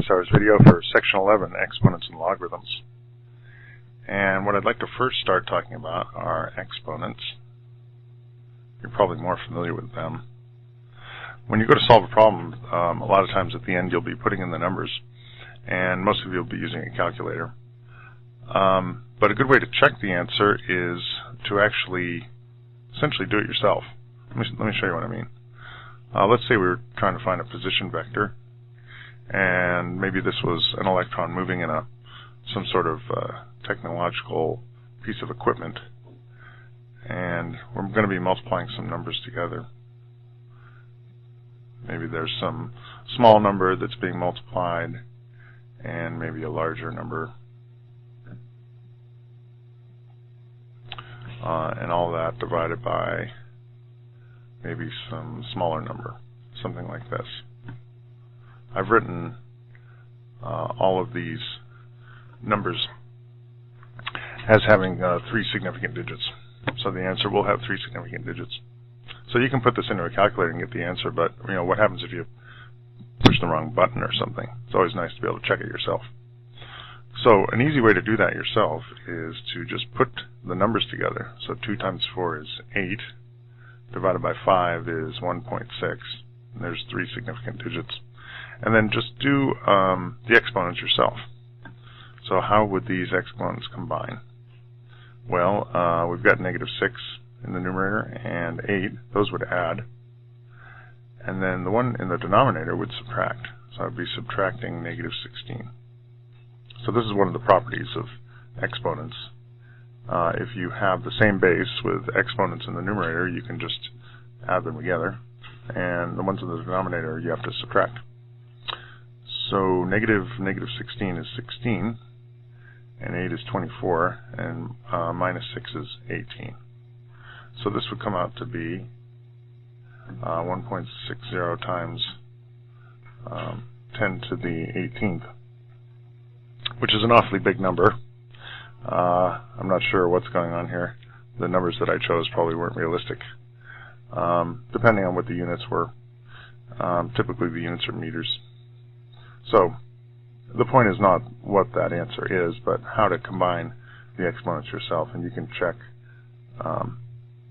Stars video for section 11, Exponents and Logarithms. And what I'd like to first start talking about are exponents. You're probably more familiar with them. When you go to solve a problem, a lot of times at the end you'll be putting in the numbers, and most of you will be using a calculator. But a good way to check the answer is to actually essentially do it yourself. Let me show you what I mean. Let's say we were trying to find a position vector, and maybe this was an electron moving in some sort of technological piece of equipment, and we're going to be multiplying some numbers together. Maybe there's some small number that's being multiplied and maybe a larger number, and all that divided by maybe some smaller number, something like this. I've written all of these numbers as having 3 significant digits. So the answer will have 3 significant digits. So you can put this into a calculator and get the answer, but what happens if you push the wrong button or something? It's always nice to be able to check it yourself. So an easy way to do that yourself is to just put the numbers together. So 2 times 4 is 8, divided by 5 is 1.6, and there's 3 significant digits. And then just do the exponents yourself. So how would these exponents combine? Well, we've got negative 6 in the numerator and 8. Those would add. And then the one in the denominator would subtract. So I would be subtracting negative 16. So this is one of the properties of exponents. If you have the same base with exponents in the numerator, you can just add them together. And the ones in the denominator, you have to subtract. So negative 16 is 16, and 8 is 24, and minus 6 is 18. So this would come out to be 1.60 times 10 to the 18th, which is an awfully big number. I'm not sure what's going on here. The numbers that I chose probably weren't realistic, depending on what the units were. Typically the units are meters. So the point is not what that answer is, but how to combine the exponents yourself, and you can check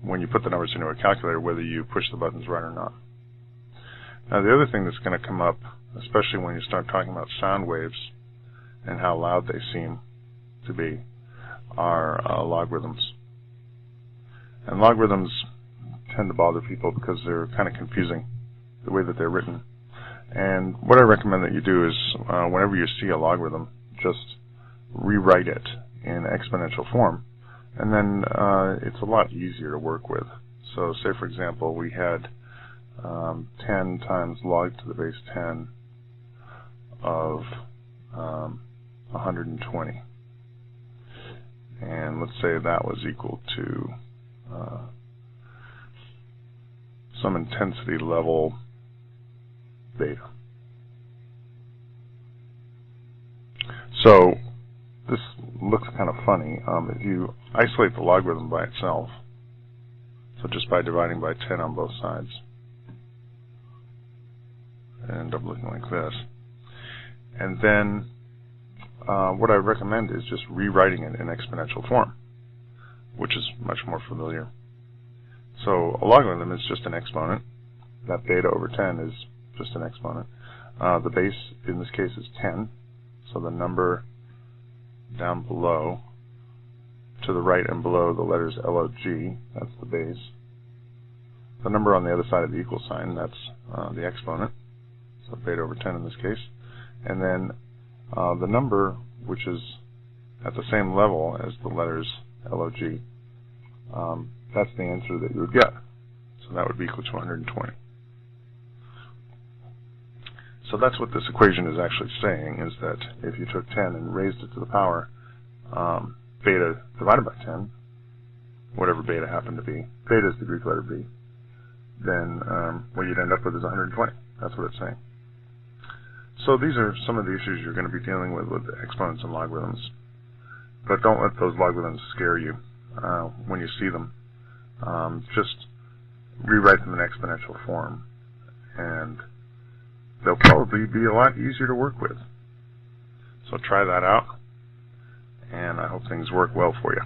when you put the numbers into a calculator whether you push the buttons right or not. Now the other thing that's going to come up, especially when you start talking about sound waves and how loud they seem to be, are logarithms. And logarithms tend to bother people because they're kind of confusing the way that they're written. And what I recommend that you do is whenever you see a logarithm, just rewrite it in exponential form, and then it's a lot easier to work with. So say for example we had 10 times log to the base 10 of 120, and let's say that was equal to some intensity level beta. So this looks kind of funny. If you isolate the logarithm by itself, so just by dividing by 10 on both sides, it ends up looking like this. And then what I recommend is just rewriting it in exponential form, which is much more familiar. So a logarithm is just an exponent. That beta over 10 is just an exponent. The base in this case is 10, so the number down below to the right and below the letters LOG, that's the base. The number on the other side of the equal sign, that's the exponent, so beta over 10 in this case. And then the number which is at the same level as the letters LOG, that's the answer that you would get. So that would be equal to 120. So that's what this equation is actually saying, is that if you took 10 and raised it to the power beta divided by 10, whatever beta happened to be, beta is the Greek letter B, then what you'd end up with is 120. That's what it's saying. So these are some of the issues you're going to be dealing with exponents and logarithms. But don't let those logarithms scare you when you see them. Just rewrite them in exponential form and they'll probably be a lot easier to work with. So try that out, and I hope things work well for you.